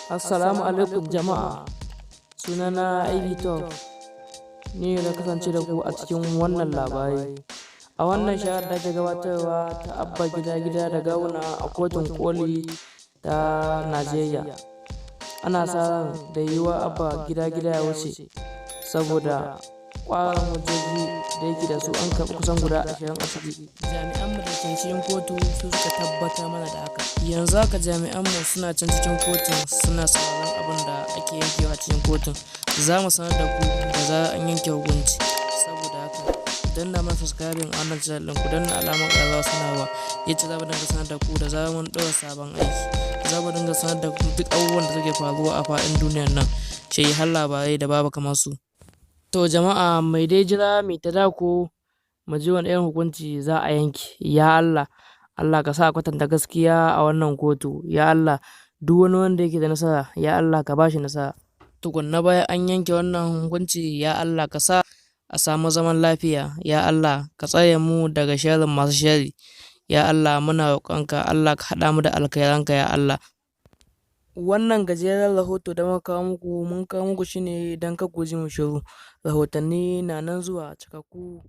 Assalamu alaikum jama'a, sunana Ivy Talk, ni da kasance da ku a cikin wannan labari. A wannan shahar da ke gabatarwa ta abba gida da gawuna a kotun koli ta Najeriya. Ana sa ran da yiwuwa abba gida ya wuce saboda ƙwarin hujjoji da yake da su an karɓi kusan guda 20 a ciki. Jami'an mu da ke cikin kotu su suka tabbatar mana da haka. Yanzu haka jami'an mu suna can cikin kotun suna sauraron abin da ake yankewa cikin kotun. Za mu sanar da ku da zarar an yanke hukunci. Saboda haka danna mana subscribing a wannan channel ɗin, ku danna alamar ƙararrawa sanarwa yace za mu dinga sanar da ku da zarar mun ɗora sabon aiki. Za mu dinga sanar da ku duk abubuwan da suke faruwa a faɗin duniyar nan, har labarai da babu kamar su. To jama'a mai dai jira mai ta dako mu ji wani irin hukunci za a yanke. Ya Allah, Allah ka sa kwatanta gaskiya a wannan kotu. Ya Allah, duk wani wanda yake da nasara, ya Allah ka bashi nasara. Tukunna bayan an yanke wannan hukunci, ya Allah ka sa a samu zaman lafiya. Ya Allah ka tsare mu daga sharrin masu sharri. Ya Allah muna roƙonka, Allah ka haɗa mu da alkhairanka ya Allah. Wannan gajeren rahoto da muka kawo muku, mun kawo muku shi ne don kar ku ji mu shiru. Rahotanni na nan zuwa cikakku.